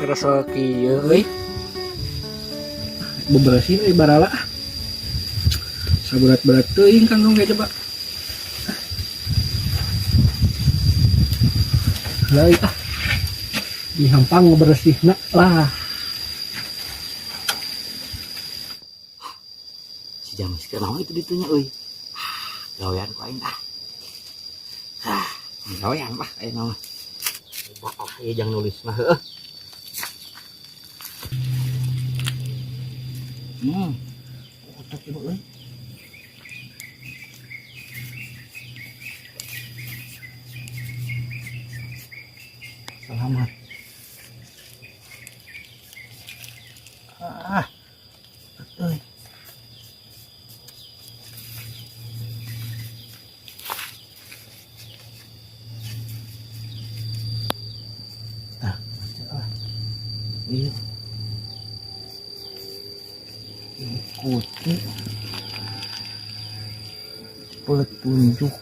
kerasa kieu euy. Beberasi euy barala. Saberat-berat teuing kangkung ge coba. Lai dihampang ngebersihna lah. Si James kenapa itu ditunya euy. Gawean ku aing gawean mah aya naon. Ieu jang nulis mah heueuh. Otak ieu euy. Selamat. Euy. Iya. Ikuti petunjuk.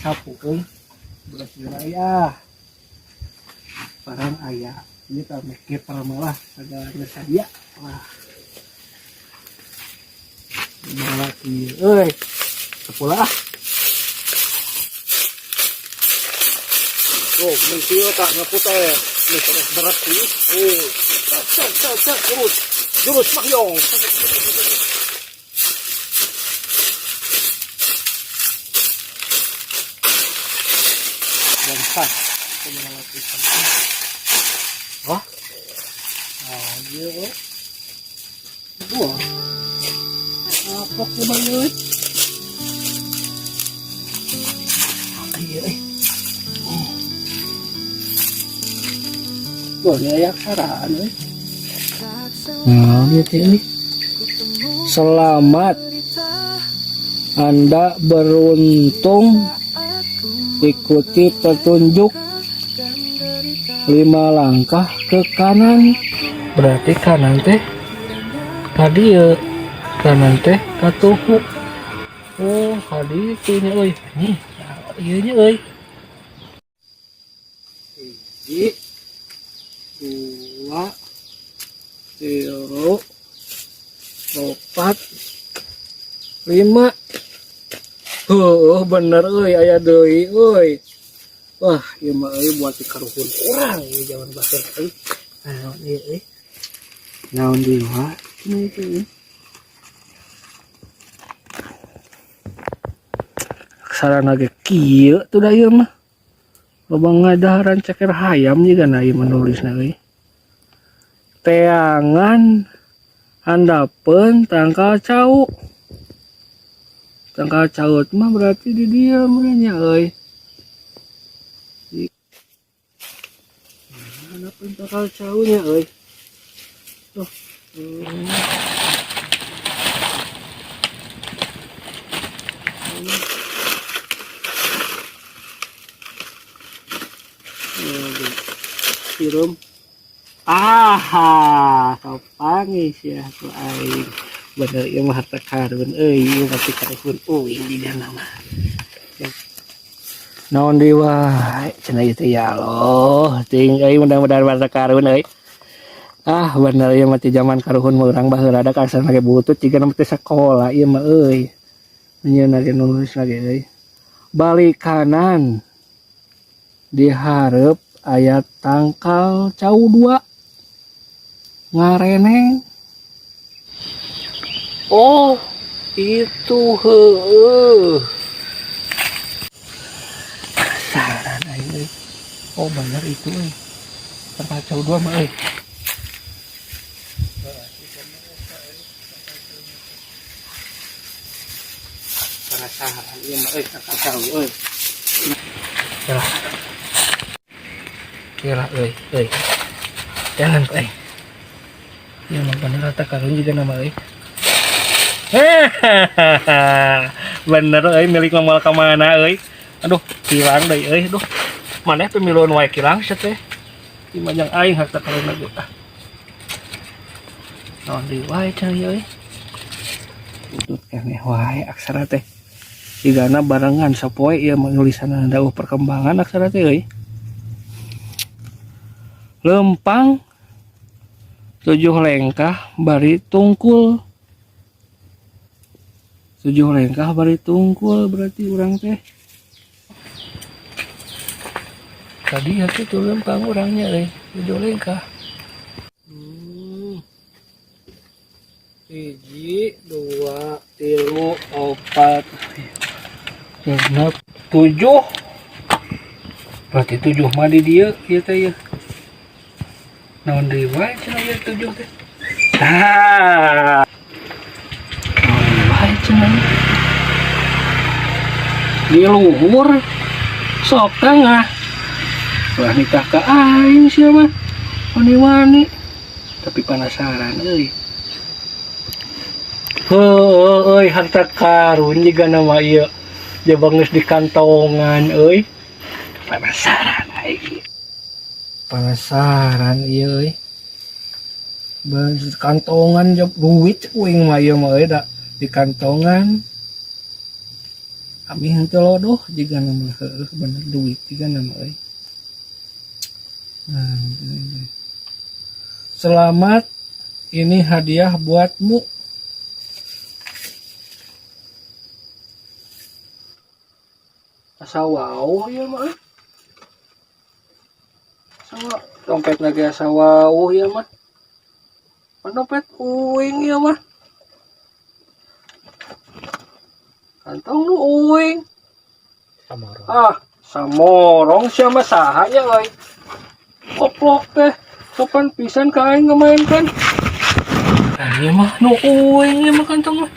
Sapu euy. Beras aya. Barang aya. Ieu teh make paramalah sagala sadia. Wah. Malah kieu euy. Sepula. Oh, mentio tak ngaputeh. Ini terus berat sih. Cak jurus mahyong. Bangsa wah iya dua apa coba yuk iya boleh ya saraan nah gitu ini selamat Anda beruntung ikuti petunjuk 5 langkah ke kanan. Berarti kanan teh tadi ya kanan teh katuhu. Oh tadi itu nya euy. Nih ieu nya euy. 1 2 3 4 5. Bener euy aya deui euy. Wah, ieu mah euy buat dikaruhun urang ieu jaman baseur euy. Naon ieu euy? Naon deui wa? Ini itu. Sarana ge kieu tuh da ieu mah. Loba ngadaharan ceker hayam juga na ieu menulisna euy. Teangan handapeun tangkal cau. Tangkal caut mah berarti di dia mulanya euy. Mana pun tangkal cautnya euy. Tuh. Sirum. Kapangis ya ku aing. Bener ieu mah harta karun euy, ieu mah karuhun uing di dana mah. Naon deui wae cenah ieu teh ya Allah, ting euy mudah-mudahan harta karun euy. Bener ieu mah ti zaman karuhun mah urang baheula da kasana ge butut jigana teh sakola ieu mah euy. Nyeuna ge nulis lagi euy. Balik kanan. Di hareup aya tangkal cau 2. Ngareneng. Oh, itu heueuh. Saran aing euy. Oh, bener itu euy. Tangkal cau 2 mah euy. Penasaran ieu mah euy tangkal cau euy. Yalah. Yalah euy. Jangan euy. Ya mah bener rata karun juga nama euy. Bener euy milik mamal ka mana euy. Aduh, kilang deui euy, aduh. Maneh pemiluan wae kilang sia teh. Di majang aing harta karun lagi ah. Naon deui wae cenah euy. Utut keneh wae aksara teh. Digana barengan sapoe ieu nulisanna dawuh perkembangan aksara teh euy. Lempang 7 lengkah bari tungkul. 7 lengkah bari tungkul berarti urang teh. Tadi hati tuh lempang orangnya euy, 7 lengkah. 1, 2, 3, 4, 5, 7. Berarti 7 mah di dieu ieu teh ya. Naon deui wae cenah ieu 7 teh. Naon wae cenah. Di luhur sok tengah. Wah nikah ka aing sia mah. Wani-wani. Tapi penasaran euy. Euy harta karun jiga nama ieu. Jaba geus di kantongan euy. Penasaran aing. Penasaran ieu euy. Kantongan jab duit uing mah ieu mah euy da di kantongan. Kami henteu lodoh jiga nama heueuh bener duit jiga nama euy. Nah, selamat, ini hadiah buatmu. Asa wow ya mah. Sama dompet lagi asa wow ya mah. Dompet uing ya mah. Kantong lu uing. Samorong. Ah, samorong siapa sahanya euy. Koplok teh sopan pisan ka aing ngamainkan. Ieu mah nu uing ieu mah kantong mah.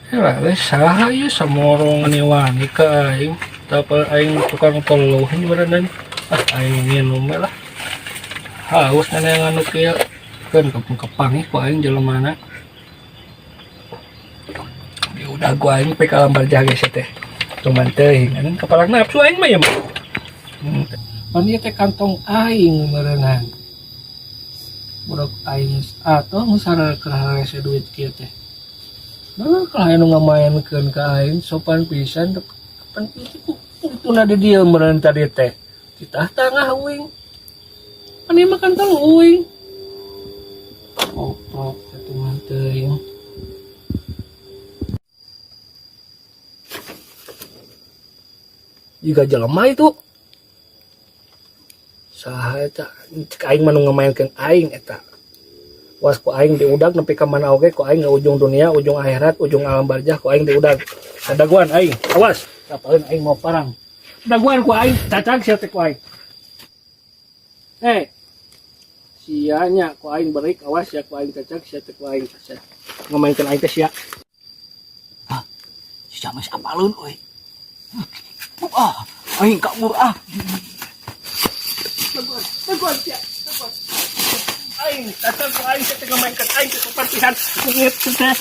Helah we saha ieu samorong wani ka aing. Tapi aing tukang toluh beneran. Ah aing nginum lah. Haus nana yang anu kieu. Keun kepang ku aing jelemana. Ya udah gua aing pe ka lambar jaga sih teh. Cuman teuing anu kepala nafsu aing mah ya mah. Ini teh kantong aing merenang. Budak aing atau nusara kerahara se duit kieu teh. Nah, kalau anu ngamainkeun ka aing sopan pisan kapan putuna di dieu meureun tadi teh. Kita tangah uing. Ani mah kantong uing. Oprok satu mah teuing. Jika jelema itu saha eta cek aing mah nu ngamainkeun aing eta was ku aing diudag nepi ka mana oge ku aing ujung dunia ujung akhirat ujung alam barzah ku aing diudag sadaguan aing awas sapaeun aing mau parang daguan ku aing cacag sia teh ku aing sianya ku aing berik awas ya ku aing cacag sia teh ku aing ngamainkeun aing teh sia Si Jamal apalun euy. Aing kabur Teguan sia, teguan. Aing, datang ke aing kita ngamainkan aing ke partisan kuit teh.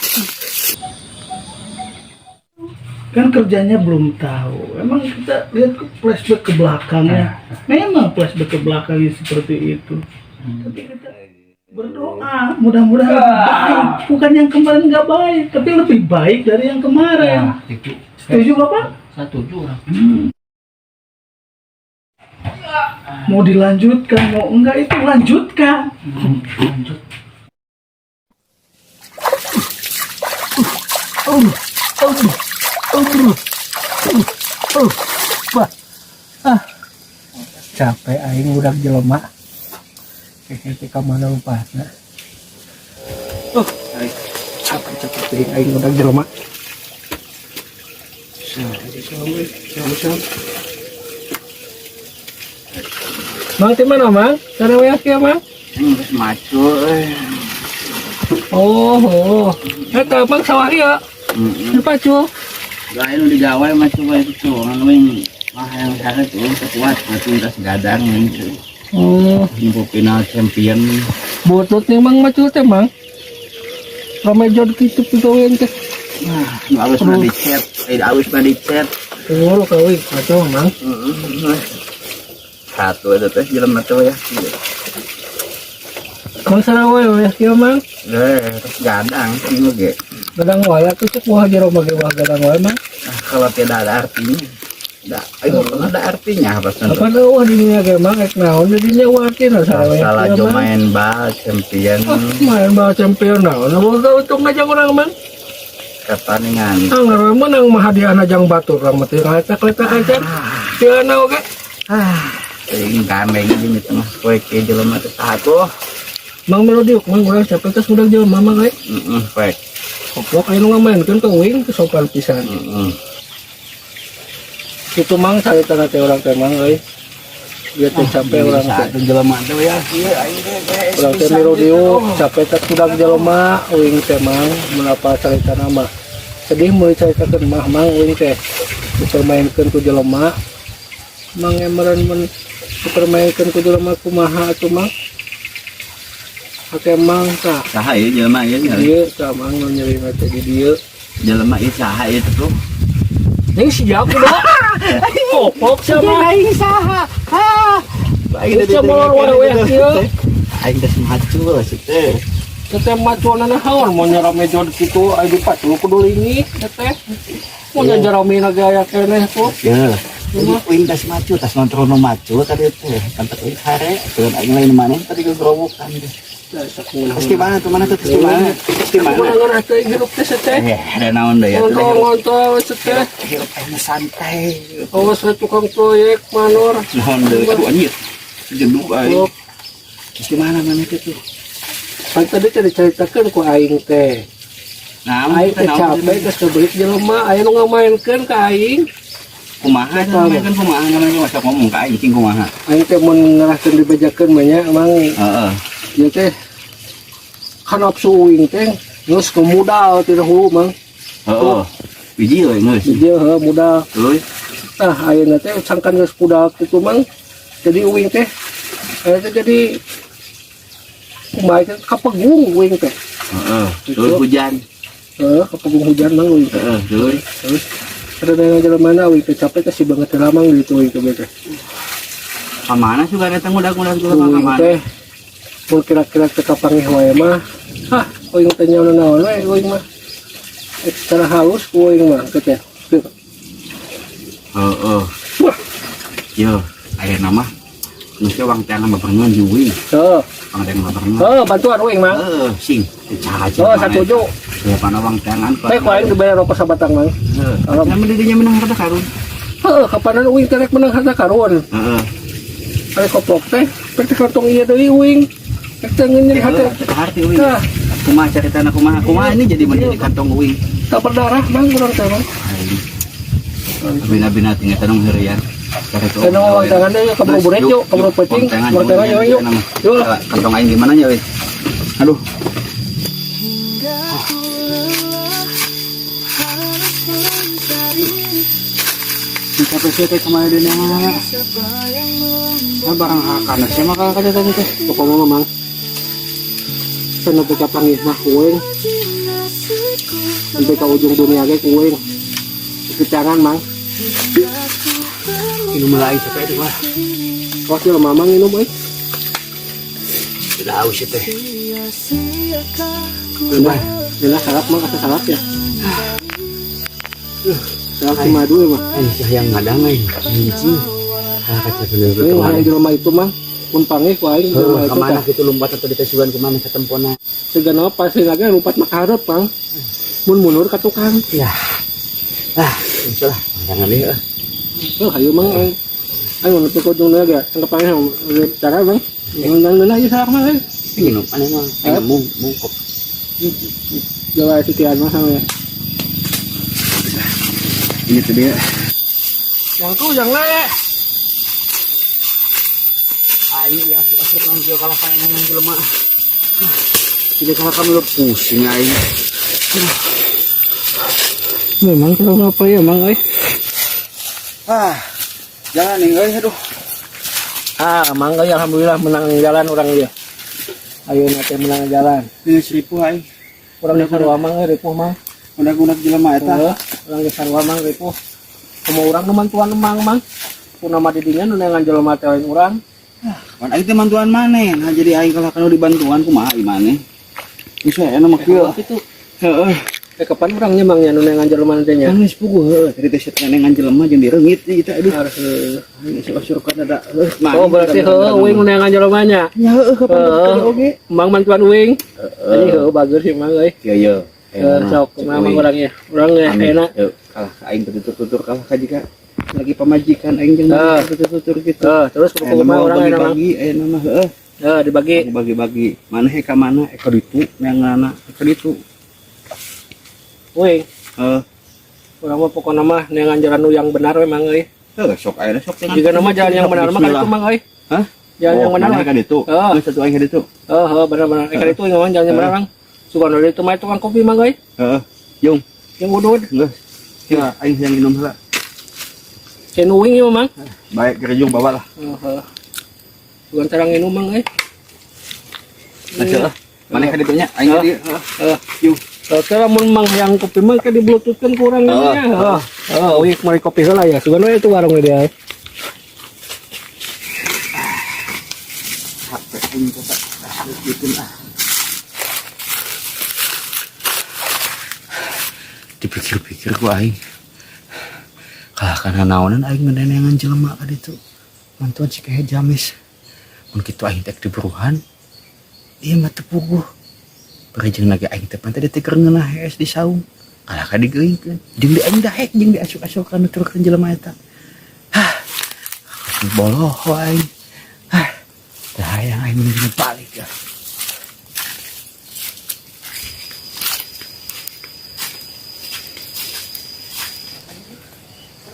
Kan kerjanya belum tahu. Emang kita lihat flashback ke belakangnya. Memang flashback ke belakangnya seperti itu. Tapi kita berdoa mudah-mudahan lebih baik. Bukan yang kemarin nggak baik, tapi lebih baik dari yang kemarin. itu. Setuju Bapak? Setuju orang. Mau dilanjutkan, mau enggak itu lanjutkan. Lanjut. Capek aing udah jelema. Kayak ka mana lupasna. Aing capek teuing aing udah jelema. Mang di mana, Mang? Cara wae kieu, Mang? Geus macu euy. Oh. Eta Mang sawah ieu. Pacu. Gaya nu digawai mah coba itu tuh yang yang sana tuh kuat mati udah segadang gitu. Info final champion. Butut nih mang macul teh mang. Ramai jod gitu pegawai teh. Nah, awis mah dicet, awis mah dicet. Oh, kawin macul mang. Satu itu teh jelema teh ya. Mang sarawai ya kieu mang. Terus gadang ini ge. Gadang wae tuh cek wah jero mage wah gadang wae mang. Kalau tidak ada artinya. Ada artinya apa sih? Apa wah dinya ge mang ek naon dinya wah artina sarawai. Salah jo main bal champion. Main bal champion naon. Mau tahu untung aja urang mang. Pertandingan. Ngaran menang mah hadiahna jang batur urang mah teu letak-letak aja. Teu ana oge. Ini gandeng ini tengah kue ke jelema teh satu. Mang melodiuk mang urang capek teh sudah jelema mang we. Kue. Koplok anu ngamainkeun ka uing teh sopan pisan. Itu mang carita teh urang teh mang euy. Dia teh capek urang teh. Satu jelema teh ya ieu aing teh. Urang teh melodiuk capek teh sudah jelema uing teh mang menapa carita nama. Sedih meuli caritakeun mah mang uing teh. Dipermainkeun ku jelema. Mang emeran men dipermainkeun ku jelema kumaha atuh mang. Hake mang tah. Saha ieu jelema ieu nya. Ieu tah mang nu nyerina teh di dieu. Jelema ieu saha ieu tuh? Ning siap udah. Kopok sama Aing saha? Aing teh molor wae kieu. Aing teh macul teh. Teteh macuana naon mun nyarame jod kitu aya di pacul kudu lingit teteh. Mun nyaramina gaya keneh tuh. Ya. Uing tas macu, tas nonton macu tadi teh. Tempat uing hare, turun aing lain mana tadi gerowokan. Terus gimana tuh mana tuh terus gimana? Terus gimana? Mana teh hirup teh seteh. Ada naon deh ya. Ngontol seteh. Hirup aing santai. Awas tukang proyek manor. Naon deh aduh anjir. Jeduk aing. Terus gimana mana tuh? Kan tadi teh diceritakeun ku aing teh. Nah, Aing teh capek geus kebelit jelema, aya nu ngamainkeun ka aing. kumaha kan kumaha namanya masa ngomong ka aing kumaha. Aing teh mun ngarahkeun dibejakeun mah nya emang Heeh. ieu teh kan nafsu uing teh geus kemudal ti dahulu mang. Heeh. Biji we geus. Dia mudal. Euy. Tah ayeuna teh sangkan geus kudak kitu mang. Jadi uing teh jadi kumaha teh kapegung uing teh. Heeh. Terus hujan. Kapegung hujan mang uing teh. Heeh, Terus ada dengan jalan mana uing teh capek teh si banget teh lamang gitu uing teh teh. Ka mana juga datang udah juga ka Uing mana. teh mun kira-kira teh kapangeh wae mah. Hah, uing teh nyaona naon we uing mah. Secara halus ku uing mah teh. Heeh. Yo, aya nama nusa wang teh mah pernah juwi. Heuh. Wang teh mah pernah. Bantuan uing mah. Sing. Caca. Satuju. Ya pana wang tangan. Teh ku aing dibayar rokok sabatang mang. Heeh. Nya mendidinya menang harta karun. Kapanan uing teh rek menang harta karun. Heeh. Ari koplok teh, pek kantong ieu deui uing. Pek teh ngeunyeun hate. Harti uing. Kumaha caritana kumaha ini jadi menjadi kantong uing. Tak berdarah mang urang teh mang. Bina-bina tinggal tanong herian. Kana wang tangan deui ka buru buret yuk, ka buru peuting, ka tangan yuk. Yuk. Kantong aing di mana nya we? Aduh. Sampai sih teh kemarin dia mana? Barang hakana sih maka kada tadi teh. Pokoknya memang sana teh kapangih mah uing. Sampai ke ujung dunia ge uing. Kecangan mang. Minum lagi sampai itu mah. Kok sih mamang minum euy. Sudah haus teh. Jelas salap mah kata salap ya. Salap si madu ya mah. Yang ngadang hiji. Kaca bener Ini yang jelema itu mah mun pangih ku aing jelema itu kemana gitu lompat atau ditesuan kemana ke tempona. Segana pasti lagi lompat mah hareup mang. Mun mundur ka tukang. Ya. Insyaallah jangan deh. Hayu mang aing mun teu ujungna ge tangkap pangih cara bang. Nang aja salak mah. Minum aneh mah. Mungkop. Jawa sitian mah sama ya. Ini tuh dia. Yang tuh yang le. Aing ya asuk langsung kalau kayak nang jelema. Tidak kalau kami lu pusing aing. Memang tahu apa ya mang Jalan nih guys, aduh. mang alhamdulillah menang jalan orang dia. Ayo nanti menang jalan. Ini seribu ay. Orang di sarua mang ripuh mang. Udah guna jelema eta. Orang di sarua mang ripuh. Kamu orang nemantuan mang. Puna mah didinya nu nengan jelema teh lain urang. Pan aing teh mantuan maneh. Nah jadi aing kalau kana dibantuan kumaha ieu maneh. Geus we enak mah kieu. Itu Heeh. kapan orangnya mangnya nu nengan jelema teh nya? Kan geus puguh heuh. Tadi teh set nengan jelema jeung direungit kita aduh. Harus Geus kan ada. oh berarti uing nu nengan jelema nya. Ya heuh kapan oge. Mang mantuan uing. Jadi bagus sih mang euy. Iya. Sok nama orangnya. Orangnya enak. Kalah aing tutur-tutur kalah ka jika lagi pamajikan aing jeung tutur-tutur gitu. Terus kumaha orang enak mang. Bagi aya nama heuh. Dibagi. Bagi-bagi. Maneh ka mana? Eka ditu neanganna. Eka ditu. Uing. Urang mah pokona mah nengan jalan nu yang benar we mang euy. Sok aya sok dengan. Jika nama jalan yang benar mah kan itu mang euy. Hah? Jalan yang benar mah ka ditu. Geus satu aing ka ditu. Benar-benar. Kan itu yang jalan yang benar mang. Sugan dari itu mah tukang kopi mang euy. Yung. Yang udud. Geus. Ya, aing yang minum heula. Cen uing ieu mang. Baik kerjung bawa lah. Sugan tarang minum mang euy. Nah, maneh ka ditu nya aing ka dieu. Yung. Oke, lamun mang yang kopi mah ka di bluetoothkeun kurang nya. Uing mari kopi heula ya. Sugan we itu warung dia. HP aing kota. Bikin dipikir-pikir ku aing kalah kana naonan aing ngenenengan jelema ka ditu mantuan si kahe jamis mun kitu aing teh diburuhan ieu mah teu puguh bari jeung lagi aing teh tadi teh keur ngeunah hees di saung kalah ka digeuingkeun jeung di aing dahek jeung di asup-asupkan nuturkeun jelema eta boloh aing dah hayang aing meunang balik ya.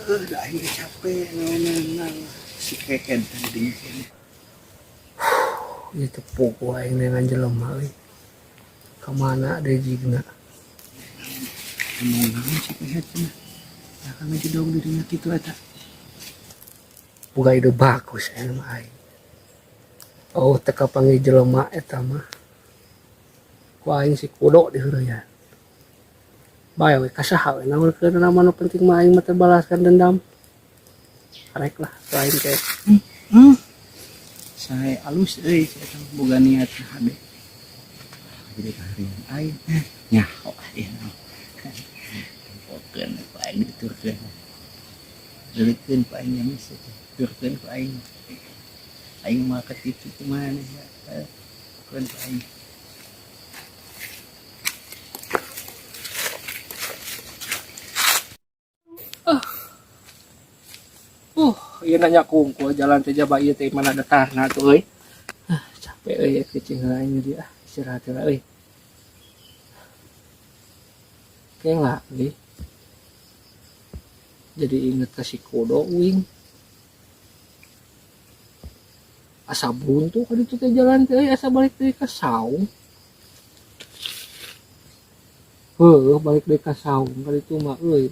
Udah akhirnya capek nang si keken tadi sini. Itu pugu aing dengan jelema euy. Ka mana deui jigna? Ngomong si keken cenah. Ya kan ngejodong dirinya kitu eta. Boga ide bagus aya mah aing. Oh teka panggil jelema eta mah. Ku aing si kudo di heureuyan. Bae we kasaha we naulkeun nama nu penting mah aing mah teh balaskan dendam. Karek lah lain teh. Sae alus euy eta boga niat hade. Jadi kaharian aing nyaho ieu. Tempokeun ku aing diturkeun. Deukeun ku aing yang bisa diturkeun ku aing. Aing mah ketipu kumaha ya. Keun ku aing. Ieu nanya kungkul jalan teh jaba ieu teh mana datarna tuh euy. Capek euy kecing aing dia istirahat heula euy. Kengla euy. Jadi inget ka si kudo uing. Asa buntu ka ditu teh jalan teh asa balik deui ka saung. Balik deui ka saung ka ditu mah euy.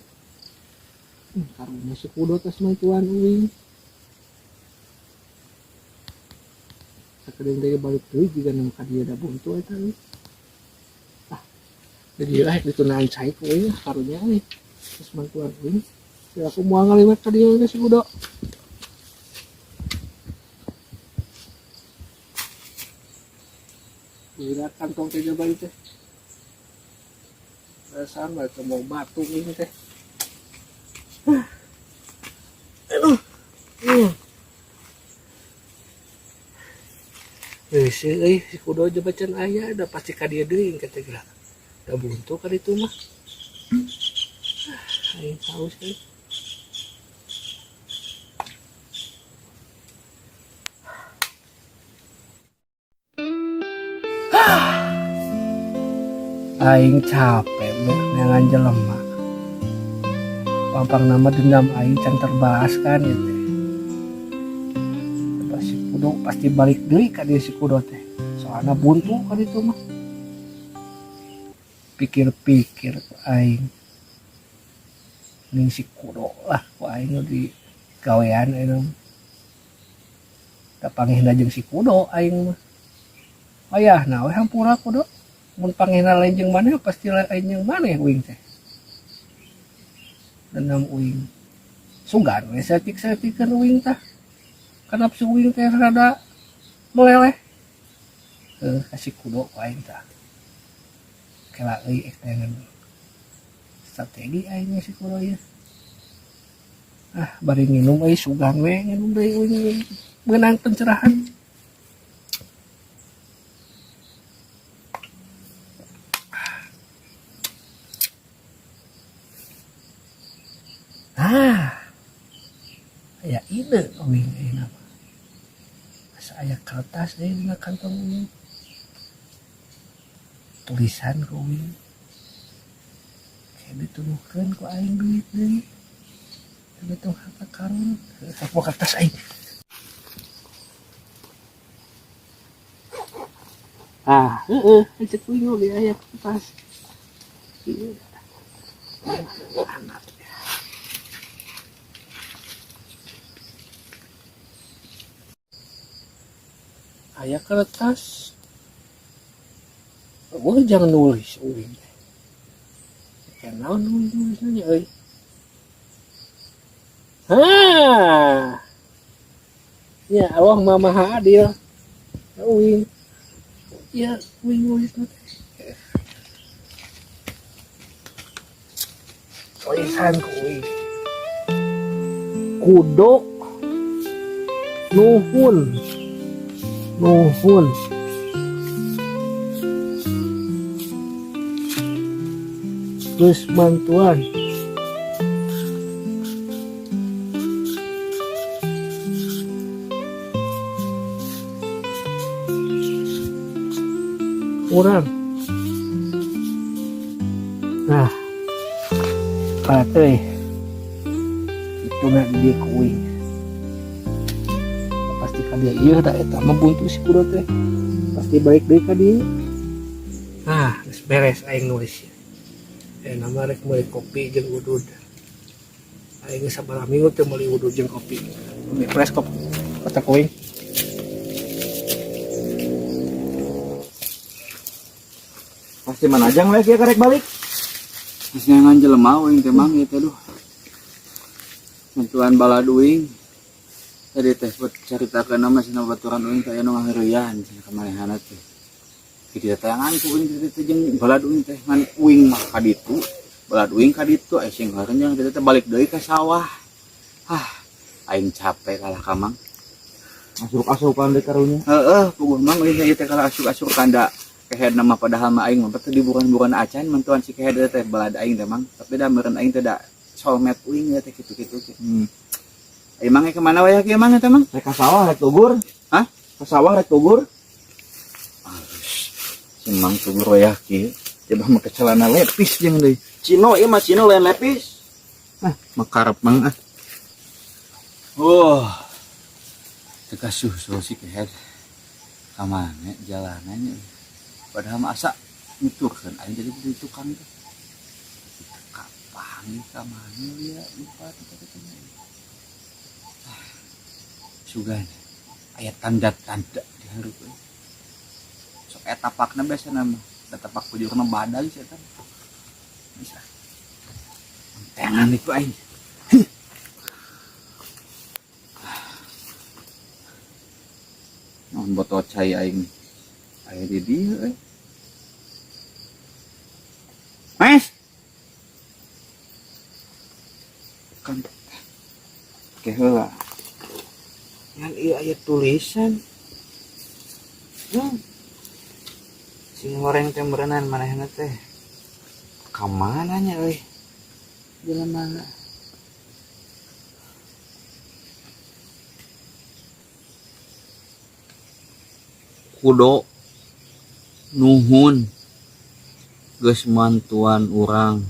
Karunya si kudo tes mantuan uing. Sakadeng teh balik deui jiga nu ka dieu da buntu eta euy. Jadi lah ditunaan cai ku euy karunya euy. Tes mantuan uing. Ya aku moal ngaliwat ka dieu si kudo. Lihat kantong teh coba itu. Rasaan lah mau batu ini teh. Si kudo aja bacan ayah, udah pasti ka dia deui kata gerak. Da buntu ka ditu mah. Aing tahu sih. Aing capek dengan jelema. Pampang nama dendam aing can terbalaskan ya teh. Si kudo pasti balik deui ka dieu si kudo teh. Soalna buntu ka ditu mah. Pikir-pikir aing. ning si kudo lah ku aing di gawean itu da panggihna jeung si kudo aing mah ayah nah we hampura kudo mun panggihna lain jeung maneh pasti lain jeung maneh uing teh denam uing sugan we setik-setikeun uing tah kana si uing teh rada meleleh kasih kudo ku aing tah kela euy ektengan strategi aing si kudo ieu bari minum euy sugan we nginum deui uing beunang pencerahan aya ide uing ayeuna mah asa aya kertas deui dina kantong uing tulisan ku uing kayak dituduhkeun ku aing duit deui betul harta karun sapo kertas aing cek uing ge aya kertas ieu anak aya kertas jangan nulis uing kenal nulis-nulisnya euy ya Allah maha adil uing ya uing nulis tulisan ku uing kudo nuhun terus bantuan kurang pateuy itu na di kuing pasti ka dia ieu da eta mah buntu si kudo teh pasti balik deui ka dieu geus beres aing nulis nama rek meuli kopi jeung udud aing sabaraha minggu teu meuli udud jeung kopi beres kopi kata kuing pasti manajang we kieu karek balik geus ngangan jelema uing teh mang ieu teh duh bantuan balad uing tadi teh buat caritakeun nama cenah baturan uing teh anu ngahareuyan cenah kamanehana teh kitu teh ngan ku uing teh jeung balad uing teh ngan uing mah ka ditu balad uing ka ditu aya sing hareunjang teh balik deui ka sawah aing capek kalah ka mang asuk-asukan deui karunya puguh mang uing teh kalah asuk-asuk kanda kehed nama padahal mah aing mah teh di buran-buran acan mantuan si kehed teh balad aing teh mang tapi da meureun aing teh da solmet uing teh kitu-kitu emang kemana waya kieu mang eta mang rek ka sawah rek tugur ka sawah rek tugur si mang tugur waya kieu coba make celana lepis jeung deui cino ieu mah cino lain lepis makarep mang teu kasusul si kehed ka mana jalanannya padahal mah asa nuturkeun aing jadi di tukang teh kapan ka mana ya lupa teh sugan aya tanda-tanda di hareup sok eta tapakna biasana mah da tapak bujurna badag sih eta bisa tengan itu aing naon botol cai aing aya di dieu Mas kan keheula yang iya aya tulisan sing goreng teh meureunan manehna teh ka mana nya euy jelema kudo nuhun geus mantuan urang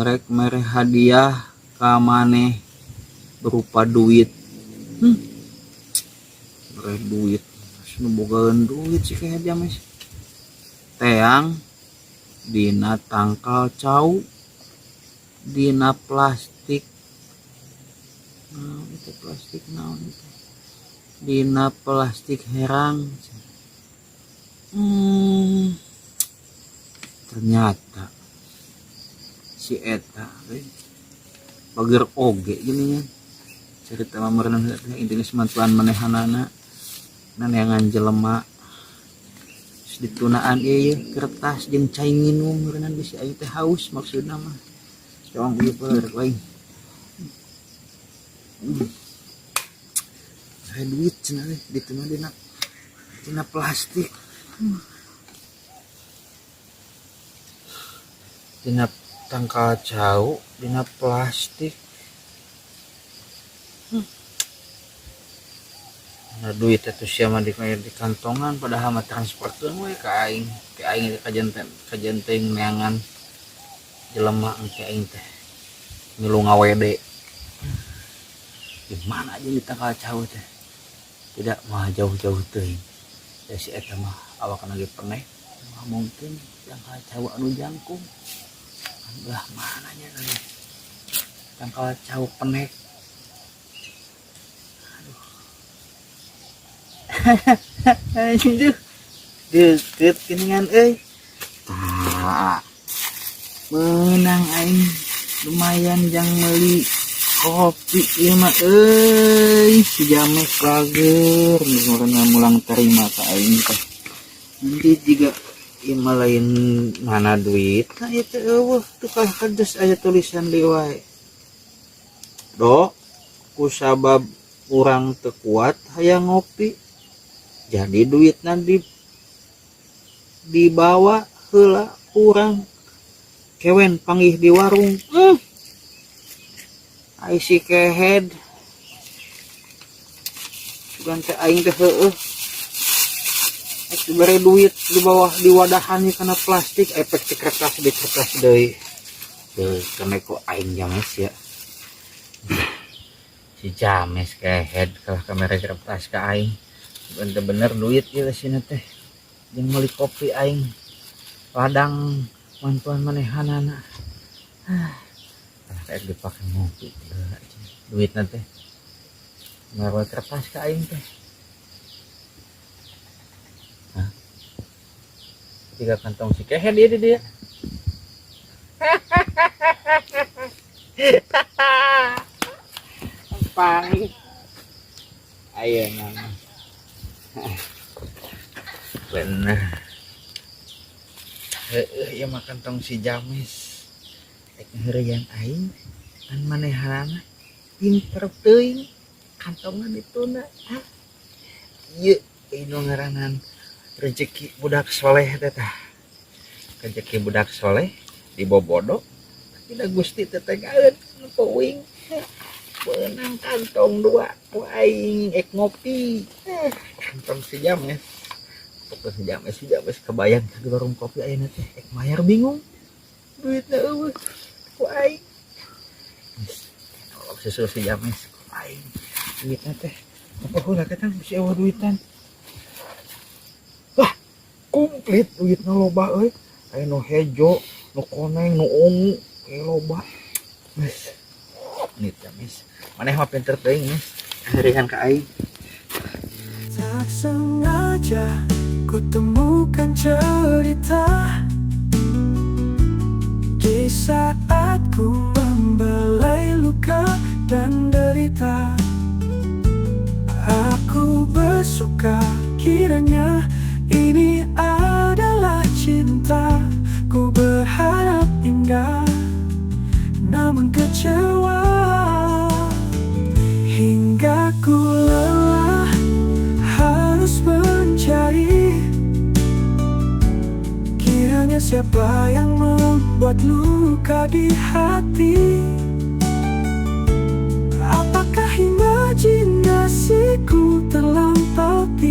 rek mere hadiah ka maneh berupa duit duit nu bogaeun duit sih kayak james teang dina tangkal cau dina plastik. Nah, itu plastik naon itu? Dina plastik herang. Ternyata si eta bager oge gini ya. Cerita mameurna intinya semantuan manehanana naneangan jelema ditunaan ieu kertas jeung cai minum meureunna bisi aya teh haus maksudna mah. Coong ieu peurek wae. Saya duit cenah ditu mah dina plastik. Dina tangkal cau dina plastik. Nah duit itu siapa di kantongan padahal mah transportkeun we ka aing. Ke aing kajenteng neangan jelema engke aing teh milu ngawede. Di mana aja di tangkal cau teh. Tidak mah jauh-jauh teuing. Ya si eta mah awakna ge pernah mungkin tangkal cau anu jangkung. Belah mana nya kali. Tangkal cau penek. Aduh. Deket geningan euy. Tah. Menang aing lumayan jang meuli kopi ieu mah euy si James bager meureunna mulang terima ka aing teh. Nanti juga ieu mah lain mana duit nah ieu teh eueuh teu kalah kades aya tulisan deui wae. Do kusabab urang teu kuat hayang ngopi. Jadi duitna dibawa heula urang kewen panggih di warung. Ai si kehed bukan teh aing teh heueuh ek dibere duit di bawah di wadahan kana plastik efek di kertas deui teu kana ku aing James ya si James kehed kalah kamera kertas ka aing bener-bener duit ieu sina teh jeung meuli kopi aing ladang mantuan manehanana kayak dipake ngopi duit nanti ngaruh kertas ke aing teh. Hah? 3 kantong si kehe dia. Pang. Ayo nama. Bener. Ya makan tong si James. Ek ngeureuyang aing an manehanana pinter teuing kantongna dituna. Ieu anu ngaranan rezeki budak soleh teh tah. Rezeki budak soleh dibobodo tapi da Gusti teh tegaeun peuing. Beunang kantong 2 ku aing ek ngopi. Kantong si James. Pokok si James kebayang di warung kopi ayeuna teh ek mayar bingung. Duitna eueuh ku aing. Kalau sesuatu si James ku aing. Duitna teh apa heula katang bisi eueuh duitan. Wah, komplit duitna loba euy. Aya nu hejo, nu koneng, nu ungu, ge loba. Wes. Nit James. Maneh mah pinter teuing, Mas. Ngeureuyang ka aing. Tak sengaja ku temukan cerita di saat ku membelai luka dan derita. Aku bersuka kiranya ini adalah cinta. Ku berharap indah namun kecewa hingga ku lelah harus mencari. Kiranya siapa yang membuat luka di hati? Apakah imajinasiku terlampau tinggi?